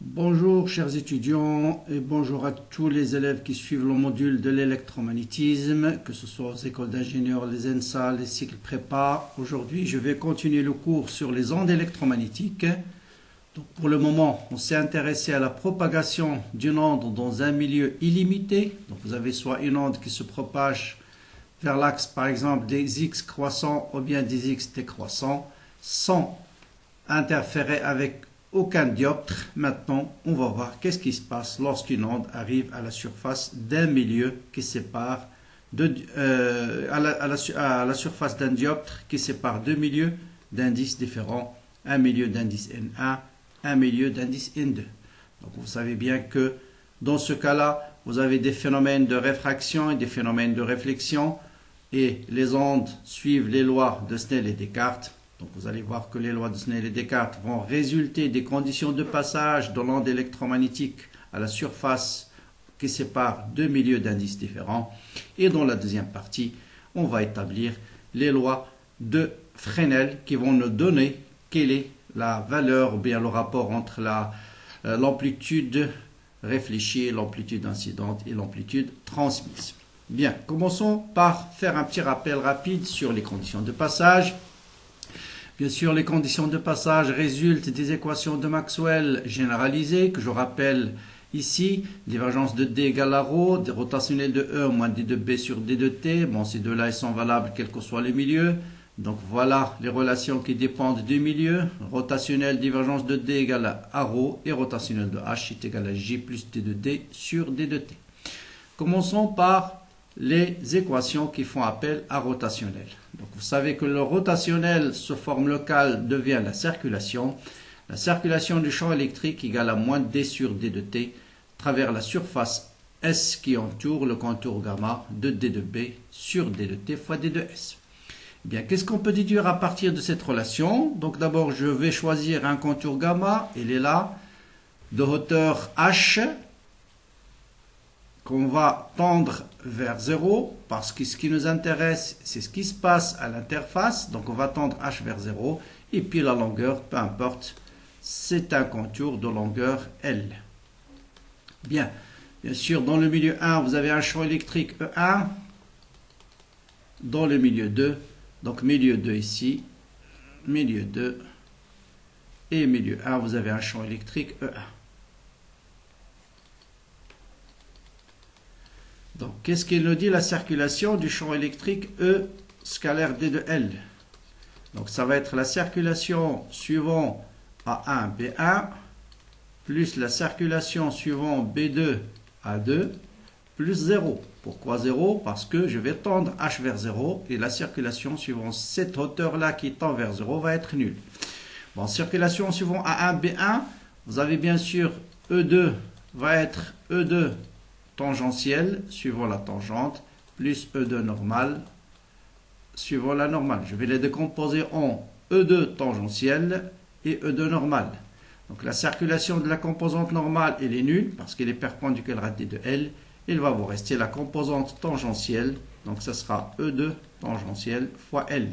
Bonjour chers étudiants et bonjour à tous les élèves qui suivent le module de l'électromagnétisme, que ce soit aux écoles d'ingénieurs, les ENSA, les cycles prépa. Aujourd'hui, je vais continuer le cours sur les ondes électromagnétiques. Donc, pour le moment, on s'est intéressé à la propagation d'une onde dans un milieu illimité. Donc, vous avez soit une onde qui se propage vers l'axe, par exemple, des x croissants ou bien des x décroissants, sans interférer avec aucun dioptre. Maintenant, on va voir qu'est-ce qui se passe lorsqu'une onde arrive à la surface d'un milieu qui sépare à la surface d'un dioptre qui sépare deux milieux d'indices différents, un milieu d'indice N1, un milieu d'indice N2. Donc vous savez bien que dans ce cas-là, vous avez des phénomènes de réfraction et des phénomènes de réflexion, et les ondes suivent les lois de Snell et Descartes. Donc vous allez voir que les lois de Snell et Descartes vont résulter des conditions de passage de l'onde électromagnétique à la surface qui sépare deux milieux d'indices différents. Et dans la deuxième partie, on va établir les lois de Fresnel qui vont nous donner quelle est la valeur ou bien le rapport entre l'amplitude réfléchie, l'amplitude incidente et l'amplitude transmise. Bien, commençons par faire un petit rappel rapide sur les conditions de passage. Bien sûr, les conditions de passage résultent des équations de Maxwell généralisées, que je rappelle ici. Divergence de D égale à ρ, des rotationnels de E moins D de B sur D de T. Bon, ces deux-là, ils sont valables quels que soient les milieux. Donc voilà les relations qui dépendent du milieu. Rotationnel divergence de D égale à ρ et rotationnel de H est égal à J plus D de D sur D de T. Commençons par les équations qui font appel à rotationnel. Donc vous savez que le rotationnel sous forme locale devient la circulation. La circulation du champ électrique égale à moins D sur D de T à travers la surface S qui entoure le contour gamma de D de B sur D de T fois D de S. Eh bien, qu'est-ce qu'on peut déduire à partir de cette relation? Donc d'abord, je vais choisir un contour gamma, il est là, de hauteur H, qu'on va tendre vers 0, parce que ce qui nous intéresse, c'est ce qui se passe à l'interface. Donc on va tendre H vers 0, et puis la longueur, peu importe, c'est un contour de longueur L. Bien sûr, dans le milieu 1, vous avez un champ électrique E1, dans le milieu 2, donc milieu 2 ici, milieu 2, et milieu 1, vous avez un champ électrique E1. Donc, qu'est-ce qu'il nous dit la circulation du champ électrique E scalaire D de L? Donc, ça va être la circulation suivant A1, B1, plus la circulation suivant B2, A2, plus 0. Pourquoi 0? Parce que je vais tendre H vers 0 et la circulation suivant cette hauteur-là qui tend vers 0 va être nulle. Bon, circulation suivant A1, B1, vous avez bien sûr E2 va être E2 tangentielle suivant la tangente, plus E2 normale suivant la normale. Je vais les décomposer en E2 tangentielle et E2 normale. Donc la circulation de la composante normale, elle est nulle parce qu'elle est perpendiculaire à D de L. Il va vous rester la composante tangentielle, donc ça sera E2 tangentielle fois L.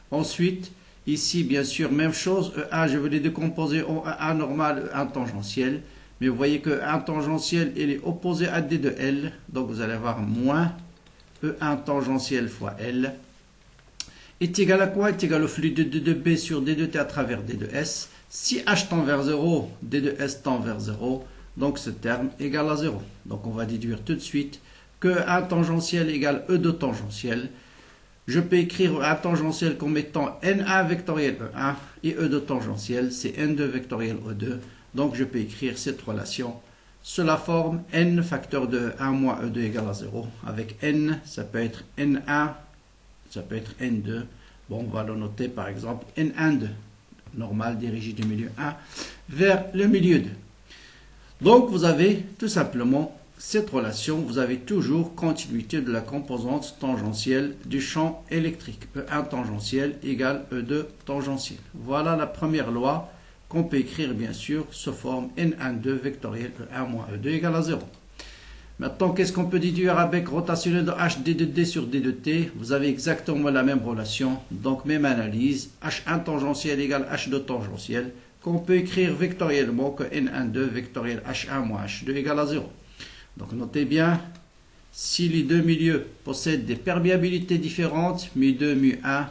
Ensuite, ici bien sûr, même chose, E1, je vais les décomposer en E1 normal, E1 tangentielle. Mais vous voyez que 1 tangentiel, il est opposé à D de L. Donc vous allez avoir moins E1 tangentiel fois L. Est égal à quoi? Est égal au flux de D de B sur D de T à travers D de S. Si H tend vers 0, D de S tend vers 0. Donc ce terme égale à 0. Donc on va déduire tout de suite que 1 tangentiel égale E2 tangentiel. Je peux écrire 1 tangentiel comme étant N1 vectoriel E1 et E2 tangentiel, c'est N2 vectoriel E2. Donc, je peux écrire cette relation sous la forme n facteur de 1 moins E2 égale à 0. Avec n, ça peut être n1, ça peut être n2. Bon, on va le noter par exemple n1,2, normal dirigé du milieu 1 vers le milieu 2. Donc, vous avez tout simplement cette relation. Vous avez toujours continuité de la composante tangentielle du champ électrique. E1 tangentiel égale E2 tangentiel. Voilà la première loi qu'on peut écrire bien sûr sous forme N12 vectoriel E1 moins E2 égale à 0. Maintenant, qu'est-ce qu'on peut déduire avec rotationnel de H D de D sur D de T? Vous avez exactement la même relation, donc même analyse. H1 tangentiel égale H2 tangentiel. qu'on peut écrire vectoriellement que N12 vectoriel H1 moins H2 égale à 0. Donc notez bien, si les deux milieux possèdent des perméabilités différentes, mu2, mu1,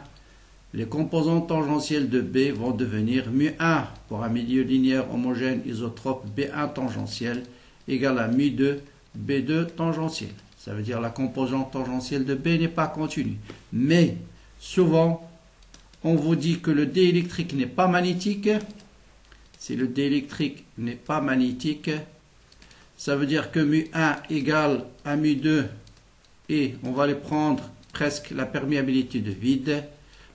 les composantes tangentielles de B vont devenir mu1 pour un milieu linéaire homogène isotrope B1 tangentiel égale à mu2, B2 tangentiel. Ça veut dire la composante tangentielle de B n'est pas continue. Mais souvent, on vous dit que le D électrique n'est pas magnétique. Si le D électrique n'est pas magnétique, ça veut dire que mu1 égale à mu2 et on va les prendre presque la perméabilité de vide.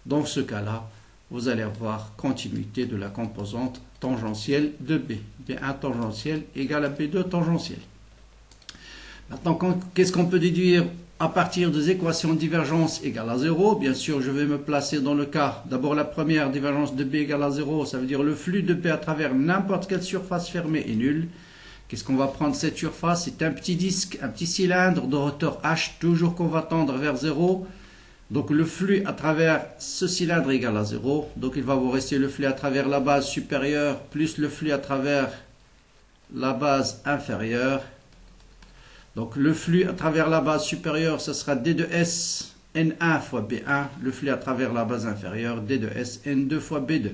Dans ce cas-là, vous allez avoir continuité de la composante tangentielle de B. B1 tangentiel égale à B2 tangentiel. Maintenant, qu'est-ce qu'on peut déduire à partir des équations de divergence égale à 0? Bien sûr, je vais me placer dans le cas. D'abord, la première divergence de B égale à 0, ça veut dire le flux de B à travers n'importe quelle surface fermée est nul. Qu'est-ce qu'on va prendre cette surface? C'est un petit disque, un petit cylindre de hauteur h, toujours qu'on va tendre vers 0. Donc le flux à travers ce cylindre égale à 0. Donc il va vous rester le flux à travers la base supérieure plus le flux à travers la base inférieure. Donc le flux à travers la base supérieure, ce sera D de S N1 fois B1. Le flux à travers la base inférieure, D de S N2 fois B2.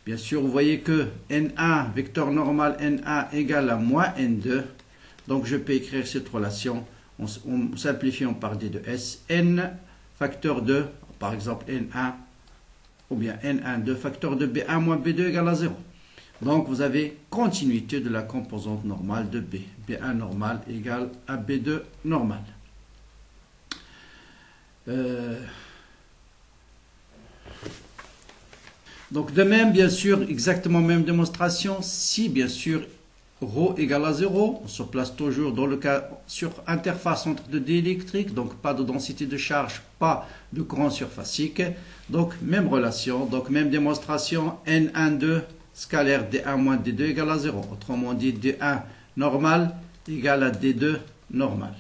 Bien sûr, vous voyez que N1, vecteur normal N1 égale à moins N2. Donc je peux écrire cette relation en simplifiant par D de S. N facteur 2, par exemple N1, ou bien N12 facteur de B1 moins B2 égale à 0. Donc vous avez continuité de la composante normale de B. B1 normal égale à B2 normal. Donc de même, bien sûr, exactement même démonstration, si bien sûr ρ égale à 0, on se place toujours dans le cas sur interface entre deux dés électriques, donc pas de densité de charge, pas de courant surfacique. Donc même relation, donc même démonstration, N12 scalaire D1 moins D2 égale à 0. Autrement dit, D1 normal égale à D2 normal.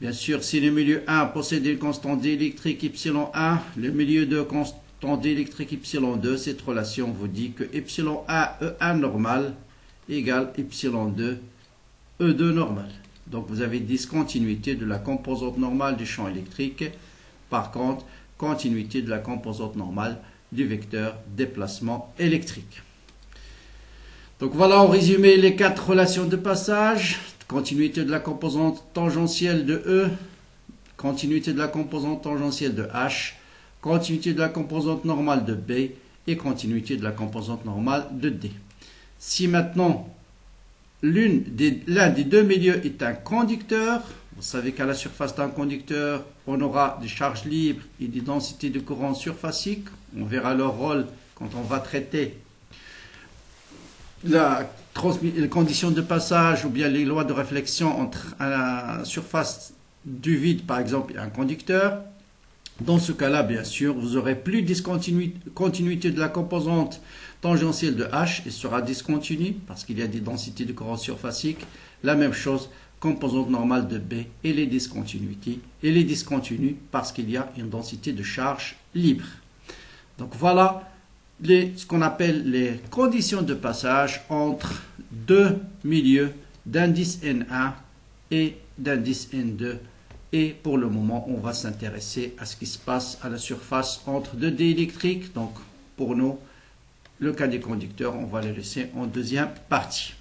Bien sûr, si le milieu 1 possède une constante D électrique ε1, le milieu 2 constante D électrique ε2, cette relation vous dit que ε1 E1 normal égale ε2 E2 normal. Donc vous avez discontinuité de la composante normale du champ électrique. Par contre, continuité de la composante normale du vecteur déplacement électrique. Donc voilà en résumé les quatre relations de passage. Continuité de la composante tangentielle de E, continuité de la composante tangentielle de H, continuité de la composante normale de B et continuité de la composante normale de D. Si maintenant l'un des deux milieux est un conducteur, vous savez qu'à la surface d'un conducteur, on aura des charges libres et des densités de courant surfaciques. On verra leur rôle quand on va traiter les conditions de passage ou bien les lois de réflexion entre la surface du vide, par exemple, et un conducteur. Dans ce cas-là, bien sûr, vous aurez plus discontinuité de la composante tangentielle de H, et sera discontinue parce qu'il y a des densités de courant surfacique. La même chose, composante normale de B, et les discontinuités. Et les discontinues parce qu'il y a une densité de charge libre. Donc voilà ce qu'on appelle les conditions de passage entre deux milieux d'indice N1 et d'indice N2. Et pour le moment, on va s'intéresser à ce qui se passe à la surface entre deux dés électriques. Donc pour nous, le cas des conducteurs, on va le laisser en deuxième partie.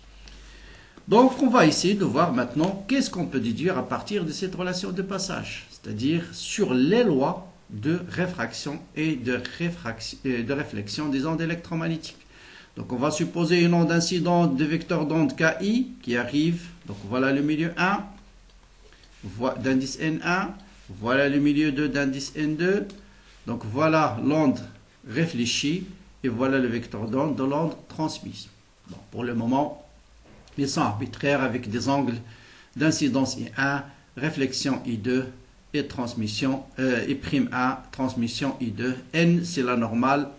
Donc on va essayer de voir maintenant qu'est-ce qu'on peut déduire à partir de cette relation de passage, c'est-à-dire sur les lois de réfraction et de réflexion des ondes électromagnétiques. Donc on va supposer une onde incidente de vecteur d'onde KI qui arrive. Donc voilà le milieu 1 d'indice N1, voilà le milieu 2 d'indice N2. Donc voilà l'onde réfléchie et voilà le vecteur d'onde de l'onde transmise. Bon, pour le moment, ils sont arbitraires avec des angles d'incidence I1, réflexion I2 et transmission I'1, transmission I2. N, c'est la normale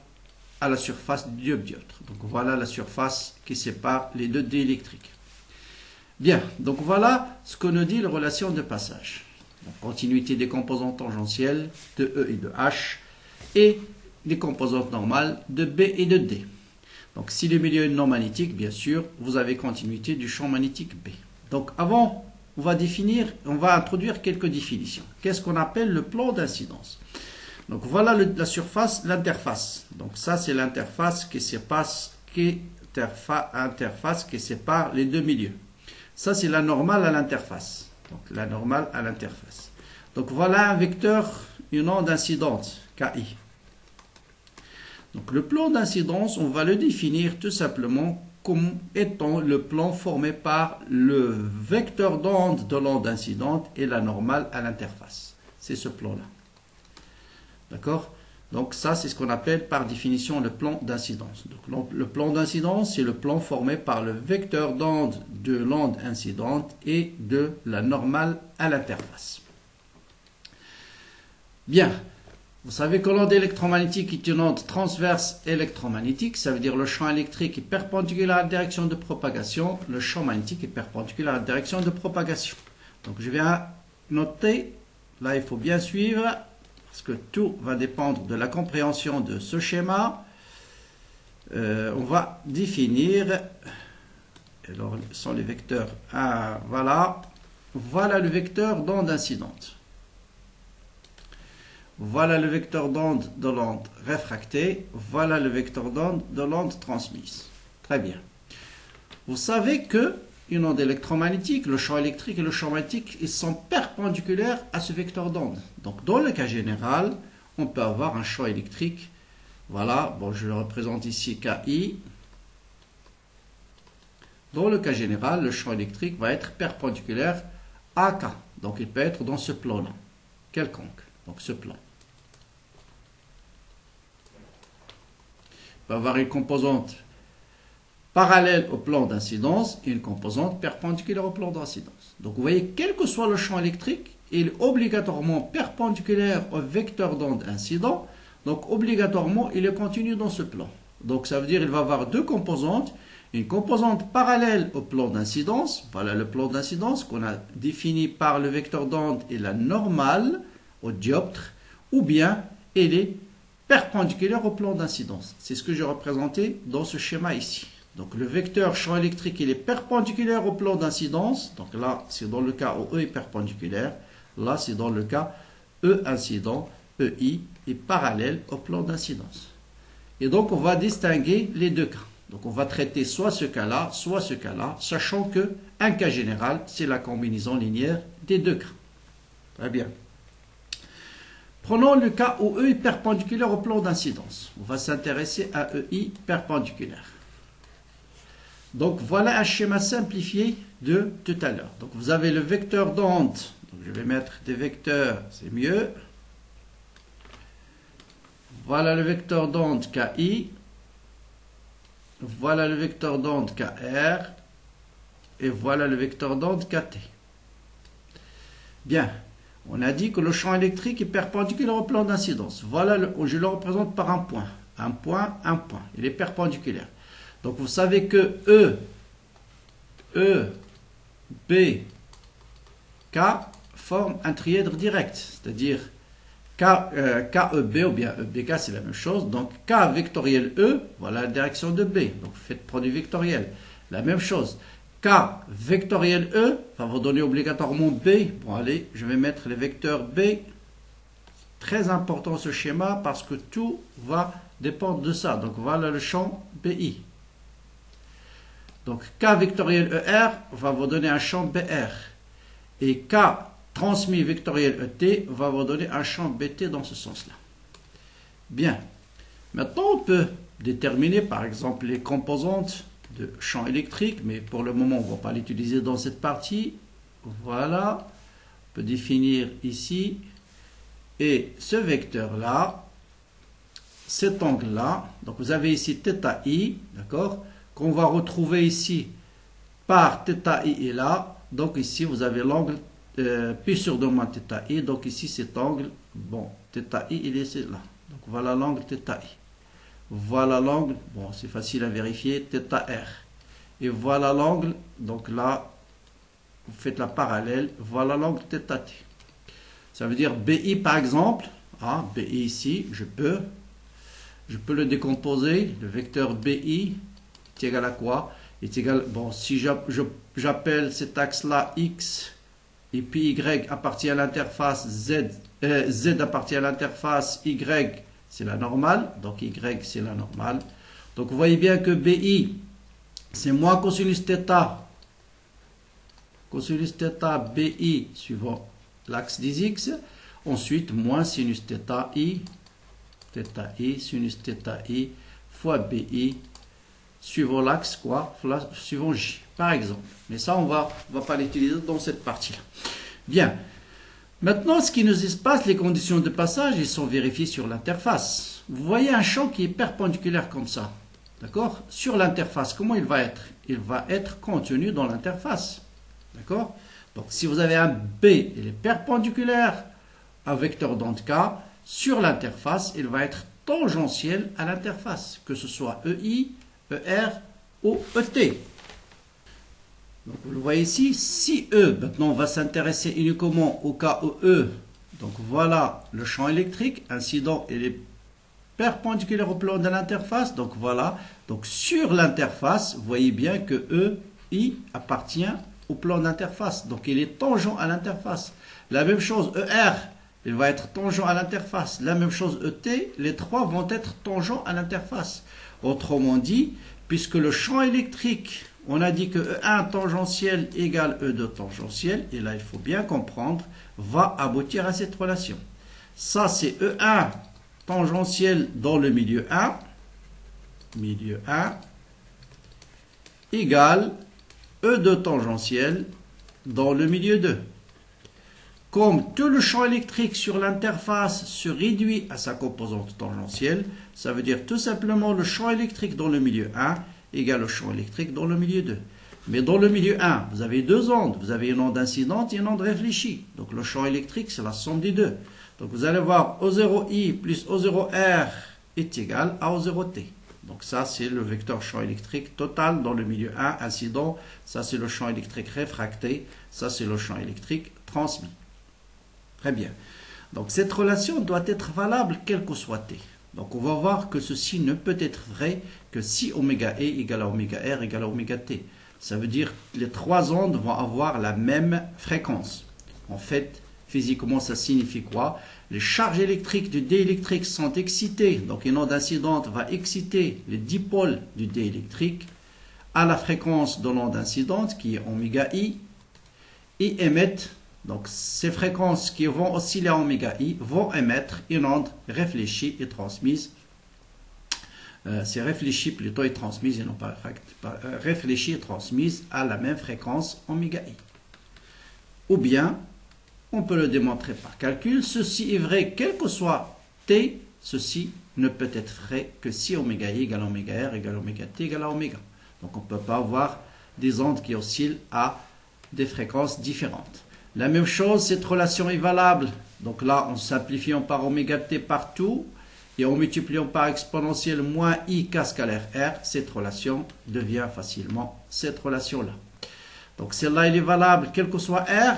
à la surface du dioptre. Donc voilà la surface qui sépare les deux dés électriques. Bien, donc voilà ce que nous dit la relation de passage. Donc, continuité des composantes tangentielles de E et de H et des composantes normales de B et de D. Donc si le milieu est non magnétique, bien sûr, vous avez continuité du champ magnétique B. Donc avant, on va introduire quelques définitions. Qu'est-ce qu'on appelle le plan d'incidence? Donc voilà la surface, l'interface. Donc ça c'est l'interface qui sépare les deux milieux. Ça c'est la normale à l'interface. Donc la normale à l'interface. Donc voilà un vecteur, une onde incidente, KI. Donc le plan d'incidence, on va le définir tout simplement comme étant le plan formé par le vecteur d'onde de l'onde incidente et la normale à l'interface. C'est ce plan-là. D'accord? Donc ça, c'est ce qu'on appelle par définition le plan d'incidence. Donc le plan d'incidence, c'est le plan formé par le vecteur d'onde de l'onde incidente et de la normale à l'interface. Bien. Vous savez que l'onde électromagnétique est une onde transverse électromagnétique, ça veut dire le champ électrique est perpendiculaire à la direction de propagation, le champ magnétique est perpendiculaire à la direction de propagation. Donc je viens noter, là il faut bien suivre, parce que tout va dépendre de la compréhension de ce schéma. On va définir, alors sont les vecteurs, voilà le vecteur d'onde incidente. Voilà le vecteur d'onde de l'onde réfractée. Voilà le vecteur d'onde de l'onde transmise. Très bien. Vous savez que une onde électromagnétique, le champ électrique et le champ magnétique, ils sont perpendiculaires à ce vecteur d'onde. Donc dans le cas général, on peut avoir un champ électrique. Voilà, bon, je le représente ici KI. Dans le cas général, le champ électrique va être perpendiculaire à K. Donc il peut être dans ce plan-là, quelconque. Donc ce plan. On va avoir une composante parallèle au plan d'incidence et une composante perpendiculaire au plan d'incidence. Donc vous voyez, quel que soit le champ électrique, il est obligatoirement perpendiculaire au vecteur d'onde incident. Donc obligatoirement, il est continu dans ce plan. Donc ça veut dire qu'il va avoir deux composantes. Une composante parallèle au plan d'incidence. Voilà le plan d'incidence qu'on a défini par le vecteur d'onde et la normale au dioptre. Ou bien, elle est perpendiculaire au plan d'incidence. C'est ce que j'ai représenté dans ce schéma ici. Donc le vecteur champ électrique, il est perpendiculaire au plan d'incidence. Donc là, c'est dans le cas où E est perpendiculaire. Là, c'est dans le cas E incident, EI est parallèle au plan d'incidence. Et donc, on va distinguer les deux cas. Donc on va traiter soit ce cas-là, soit ce cas-là, sachant que un cas général, c'est la combinaison linéaire des deux cas. Très bien. Prenons le cas où E est perpendiculaire au plan d'incidence. On va s'intéresser à EI perpendiculaire. Donc voilà un schéma simplifié de tout à l'heure. Donc vous avez le vecteur d'onde. Donc je vais mettre des vecteurs, c'est mieux. Voilà le vecteur d'onde KI. Voilà le vecteur d'onde KR. Et voilà le vecteur d'onde KT. Bien. On a dit que le champ électrique est perpendiculaire au plan d'incidence. Voilà, je le représente par un point. Un point, un point. Il est perpendiculaire. Donc vous savez que B, K forment un trièdre direct. C'est-à-dire KEB ou bien EBK, c'est la même chose. Donc K vectoriel E, voilà la direction de B. Donc vous faites produit vectoriel. La même chose. K vectoriel E va vous donner obligatoirement B. Bon, allez, je vais mettre les vecteurs B. Très important ce schéma parce que tout va dépendre de ça. Donc voilà le champ BI. Donc K vectoriel ER va vous donner un champ BR. Et K transmis vectoriel ET va vous donner un champ BT dans ce sens-là. Bien. Maintenant, on peut déterminer par exemple les composantes de champ électrique, mais pour le moment, on ne va pas l'utiliser dans cette partie. Voilà. On peut définir ici. Et ce vecteur-là, cet angle-là, donc vous avez ici θi, d'accord, qu'on va retrouver ici par θi est là. Donc ici, vous avez l'angle P sur 2 moins θi. Donc ici, cet angle, bon, θi, il est là. Donc voilà l'angle θi. Voilà l'angle, bon, c'est facile à vérifier, θr. Et voilà l'angle, donc là, vous faites la parallèle, voilà l'angle θt. Ça veut dire BI par exemple, BI ici, je peux le décomposer, le vecteur BI, est égal à quoi? Est égal, bon, si j'appelle cet axe-là X, et puis Y appartient à l'interface Z, Z appartient à l'interface Y, c'est la normale, donc Y c'est la normale. Donc vous voyez bien que BI, c'est moins cosinus θ. Cosinus θ BI suivant l'axe des X. Ensuite, moins sinus θi, sinus θi fois BI, suivant l'axe quoi, suivant J, par exemple. Mais ça, on va pas l'utiliser dans cette partie-là. Bien. Maintenant, ce qui nous passe, les conditions de passage, ils sont vérifiées sur l'interface. Vous voyez un champ qui est perpendiculaire comme ça. D'accord? Sur l'interface, comment il va être? Il va être contenu dans l'interface. D'accord? Donc, si vous avez un B, il est perpendiculaire à vecteur d'onde K, sur l'interface, il va être tangentiel à l'interface, que ce soit EI, ER ou ET. Donc, vous le voyez ici, si E, maintenant on va s'intéresser uniquement au cas où E, donc voilà le champ électrique, incident, il est perpendiculaire au plan de l'interface, donc voilà, donc sur l'interface, vous voyez bien que EI appartient au plan d'interface, donc il est tangent à l'interface. La même chose, ER, il va être tangent à l'interface. La même chose, ET, les trois vont être tangents à l'interface. Autrement dit, puisque le champ électrique, on a dit que E1 tangentiel égale E2 tangentiel, et là il faut bien comprendre, va aboutir à cette relation. Ça c'est E1 tangentiel dans le milieu 1, égale E2 tangentiel dans le milieu 2. Comme tout le champ électrique sur l'interface se réduit à sa composante tangentielle, ça veut dire tout simplement le champ électrique dans le milieu 1 égale au champ électrique dans le milieu 2. Mais dans le milieu 1, vous avez deux ondes. Vous avez une onde incidente et une onde réfléchie. Donc le champ électrique, c'est la somme des deux. Donc vous allez voir O0i plus O0r est égal à O0t. Donc ça, c'est le vecteur champ électrique total dans le milieu 1, incident. Ça, c'est le champ électrique réfracté. Ça, c'est le champ électrique transmis. Très bien. Donc cette relation doit être valable quel que soit t. Donc on va voir que ceci ne peut être vrai que si oméga e égale à oméga r égale à oméga t. Ça veut dire que les trois ondes vont avoir la même fréquence. En fait, physiquement, ça signifie quoi? Les charges électriques du dé-électrique sont excitées. Donc une onde incidente va exciter les dipôles du dé-électrique à la fréquence de l'onde incidente qui est oméga i et émettent. Donc, ces fréquences qui vont osciller à oméga i vont émettre une onde réfléchie et transmise. C'est réfléchi plutôt et transmise, et non pas réfléchie et transmise à la même fréquence oméga i. Ou bien, on peut le démontrer par calcul. Ceci est vrai quel que soit t, ceci ne peut être vrai que si oméga i égale oméga r égale oméga t égale à oméga. Donc, on ne peut pas avoir des ondes qui oscillent à des fréquences différentes. La même chose, cette relation est valable. Donc là, en simplifiant par oméga t partout et en multipliant par exponentielle moins i k scalaire r, cette relation devient facilement cette relation-là. Donc celle-là, elle est valable quel que soit r.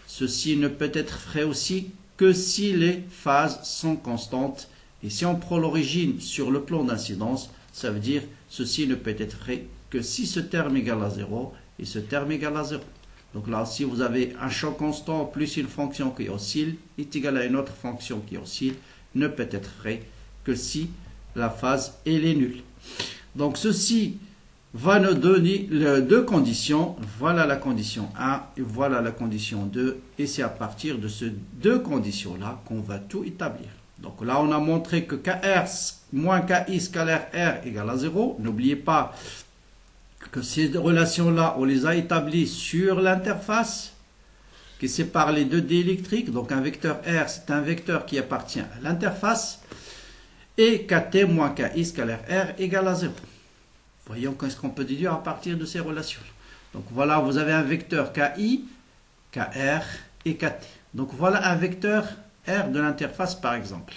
Ceci ne peut être vrai aussi que si les phases sont constantes. Et si on prend l'origine sur le plan d'incidence, ça veut dire ceci ne peut être vrai que si ce terme égale à 0 et ce terme égale à 0. Donc là aussi, vous avez un champ constant plus une fonction qui oscille est égale à une autre fonction qui oscille, ne peut être vrai que si la phase elle est nulle. Donc ceci va nous donner deux conditions. Voilà la condition 1 et voilà la condition 2. Et c'est à partir de ces deux conditions-là qu'on va tout établir. Donc là, on a montré que KR moins KI scalaire R égale à 0. N'oubliez pas que ces relations-là, on les a établies sur l'interface qui sépare les deux dés électriques. Donc un vecteur R, c'est un vecteur qui appartient à l'interface. Et KT moins KI scalaire R égale à 0. Voyons qu'est-ce qu'on peut déduire à partir de ces relations. Donc voilà, vous avez un vecteur KI, KR et KT. Donc voilà un vecteur R de l'interface par exemple.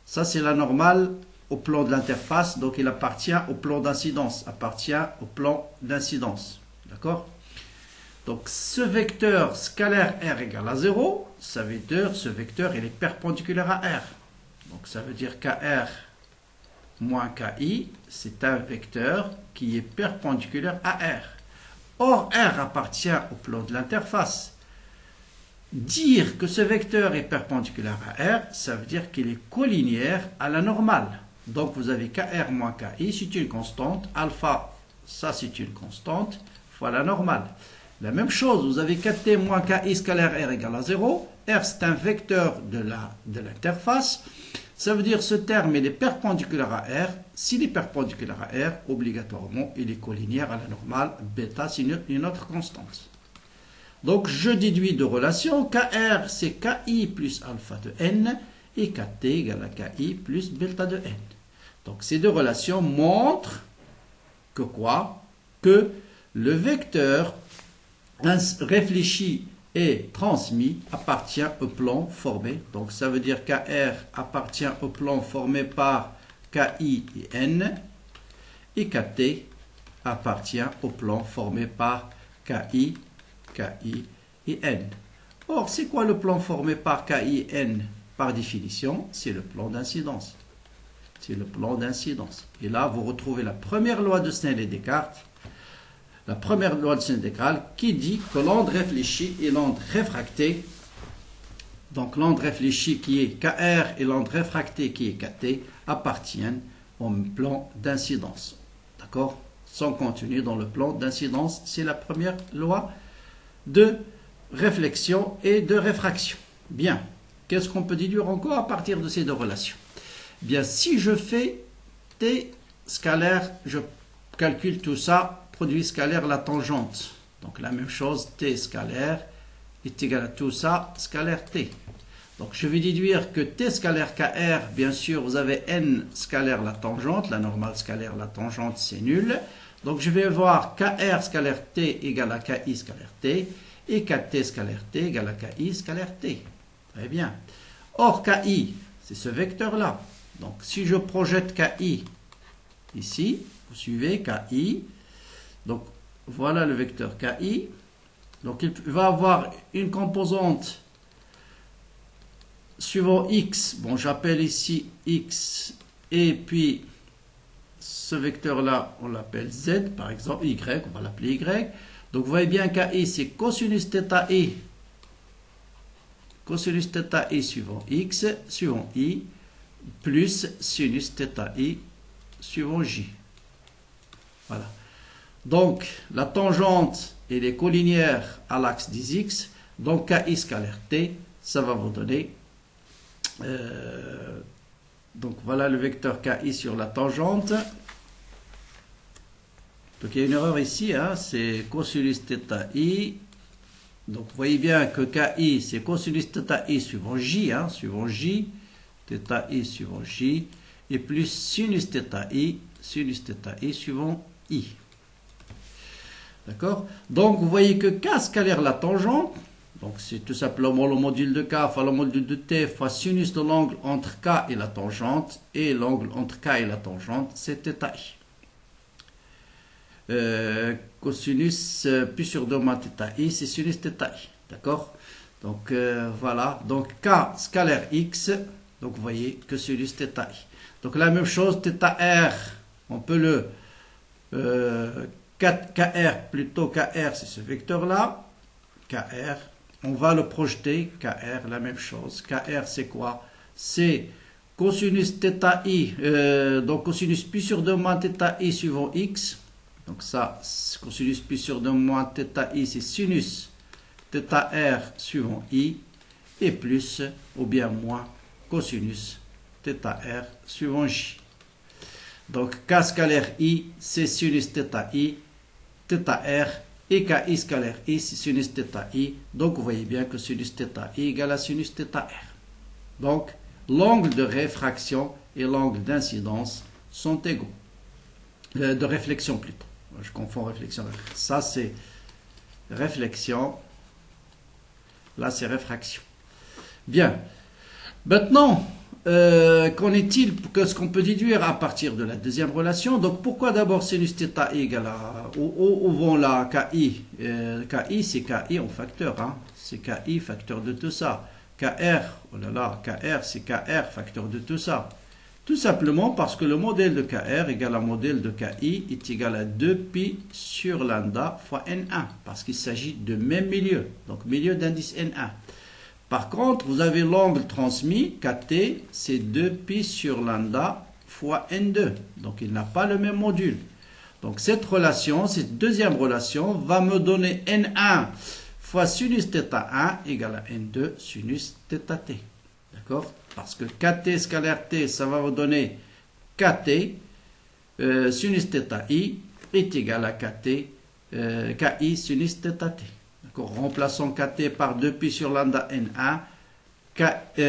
Ça c'est la normale au plan de l'interface, donc il appartient au plan d'incidence, D'accord? Donc ce vecteur scalaire R égale à 0, ça veut dire ce vecteur il est perpendiculaire à R. Donc ça veut dire KR moins KI, c'est un vecteur qui est perpendiculaire à R. Or, R appartient au plan de l'interface. Dire que ce vecteur est perpendiculaire à R, ça veut dire qu'il est collinéaire à la normale. Donc, vous avez KR moins KI, c'est une constante. Alpha, ça c'est une constante, fois la normale. La même chose, vous avez KT moins KI scalaire R égale à 0. R, c'est un vecteur de l'interface. Ça veut dire que ce terme il est perpendiculaire à R. S'il est perpendiculaire à R, obligatoirement, il est collinéaire à la normale. Bêta, c'est une autre constante. Donc, je déduis de relations. KR, c'est KI plus alpha de n. Et KT égale à KI plus delta de n. Donc, ces deux relations montrent que quoi? Que le vecteur réfléchi et transmis appartient au plan formé. Donc, ça veut dire KR appartient au plan formé par KI et N. Et KT appartient au plan formé par KI et N. Or, c'est quoi le plan formé par KI et N? Par définition, c'est le plan d'incidence. C'est le plan d'incidence. Et là, vous retrouvez la première loi de Snell et Descartes. La première loi de Snell et Descartes qui dit que l'onde réfléchie et l'onde réfractée, donc l'onde réfléchie qui est KR et l'onde réfractée qui est KT, appartiennent au plan d'incidence. D'accord? Sont contenus dans le plan d'incidence. C'est la première loi de réflexion et de réfraction. Bien. Qu'est-ce qu'on peut déduire encore à partir de ces deux relations? Bien, si je fais T scalaire, je calcule tout ça, produit scalaire la tangente. Donc la même chose, T scalaire est égal à tout ça, scalaire T. Donc je vais déduire que T scalaire KR, bien sûr, vous avez N scalaire la tangente, la normale scalaire la tangente, c'est nul. Donc je vais voir KR scalaire T égale à KI scalaire T, et KT scalaire T égale à KI scalaire T. Très bien. Or, KI, c'est ce vecteur-là. Donc, si je projette KI ici, vous suivez KI. Donc, voilà le vecteur KI. Donc, il va avoir une composante suivant X. Bon, j'appelle ici X. Et puis, ce vecteur-là, on l'appelle Z, par exemple. Y, on va l'appeler Y. Donc, vous voyez bien KI, c'est cosinus θ I. Cosinus θ I suivant X, suivant I, plus sinus θ I suivant J. Voilà. Donc, la tangente, elle est collinéaire à l'axe des X. Donc, KI scalaire T, ça va vous donner... donc, voilà le vecteur KI sur la tangente. Donc, il y a une erreur ici, hein, c'est cosinus θ I. Donc, vous voyez bien que KI, c'est cosinus θ I suivant J, hein, suivant J, θ I suivant J, et plus sinus θ I suivant I. D'accord? Donc, vous voyez que K scalaire la tangente, donc c'est tout simplement le module de K fois le module de T fois sinus de l'angle entre K et la tangente, et l'angle entre K et la tangente, c'est θ I. Cosinus pi sur 2 moins θ I, c'est sinus θ I. D'accord? Donc voilà. Donc K scalaire X. Donc vous voyez que sinus θ I. Donc la même chose, θR, on peut le KR plutôt KR, c'est ce vecteur-là. KR, on va le projeter. KR, la même chose. KR, c'est quoi? C'est cosinus θ I. Donc cosinus pi sur 2 moins θ I suivant X. Donc ça, cosinus pi sur 2 moins θ I, c'est sinus θR suivant I, et plus ou bien moins cosinus θR suivant J. Donc K scalaire I, c'est sinus θ I, θR, et KI scalaire I, c'est sinus θ I. Donc vous voyez bien que sinus θ I égale à sinus θR. Donc l'angle de réfraction et l'angle d'incidence sont égaux. De réflexion plutôt. Je confonds réflexion. Ça, c'est réflexion. Là, c'est réfraction. Bien. Maintenant, qu'en est-il? Qu'est-ce qu'on peut déduire à partir de la deuxième relation? Donc, pourquoi d'abord sinus θ I égale à... Où vont là KI? KI, c'est KI en facteur. Hein? C'est KI, facteur de tout ça. KR, oh là là, KR, c'est KR, facteur de tout ça. Tout simplement parce que le modèle de KR égale à modèle de KI est égal à 2pi sur lambda fois N1, parce qu'il s'agit de même milieu, donc milieu d'indice N1. Par contre, vous avez l'angle transmis, KT, c'est 2pi sur lambda fois N2, donc il n'a pas le même module. Donc cette relation, cette deuxième relation, va me donner N1 fois sinus θ1 égale à N2 sinus θt. D'accord? Parce que KT scalaire T, ça va vous donner KT sinus θi est égal à KI sinus θt. D'accord? Remplaçons KT par 2pi sur lambda N1, KT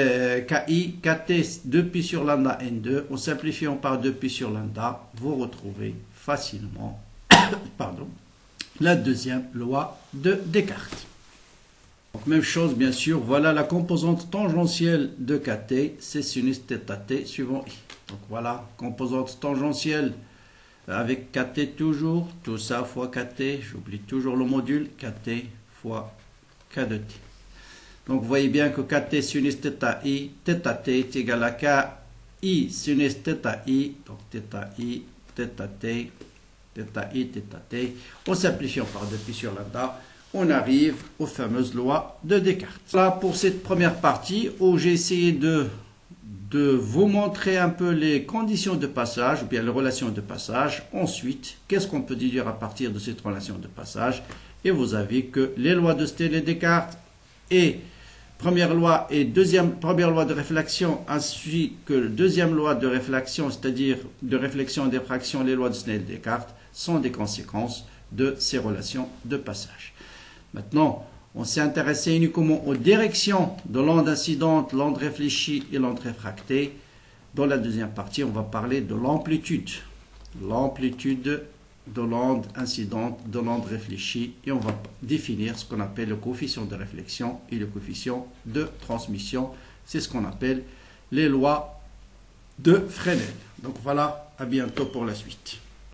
2pi sur lambda N2, en simplifiant par 2pi sur lambda, vous retrouvez facilement la deuxième loi de Descartes. Donc, même chose, bien sûr, voilà la composante tangentielle de KT, c'est sinus θt suivant I. Donc voilà, composante tangentielle avec KT toujours, tout ça fois KT, j'oublie toujours le module, KT fois K de T. Donc vous voyez bien que KT sinus θi, θt est égal à KI sinus θi, donc θi, θt, θi, θt. En simplifiant par 2pi sur lambda, on arrive aux fameuses lois de Descartes. Voilà pour cette première partie où j'ai essayé de vous montrer un peu les conditions de passage, ou bien les relations de passage. Ensuite, qu'est-ce qu'on peut déduire à partir de cette relation de passage? Et vous avez que les lois de Stell et Descartes et première loi de réflexion, ainsi que deuxième loi de réflexion, c'est-à-dire de réflexion et des fractions, les lois de Snell et Descartes, sont des conséquences de ces relations de passage. Maintenant, on s'est intéressé uniquement aux directions de l'onde incidente, l'onde réfléchie et l'onde réfractée. Dans la deuxième partie, on va parler de l'amplitude. L'amplitude de l'onde incidente, de l'onde réfléchie, et on va définir ce qu'on appelle le coefficient de réflexion et le coefficient de transmission. C'est ce qu'on appelle les lois de Fresnel. Donc voilà, à bientôt pour la suite.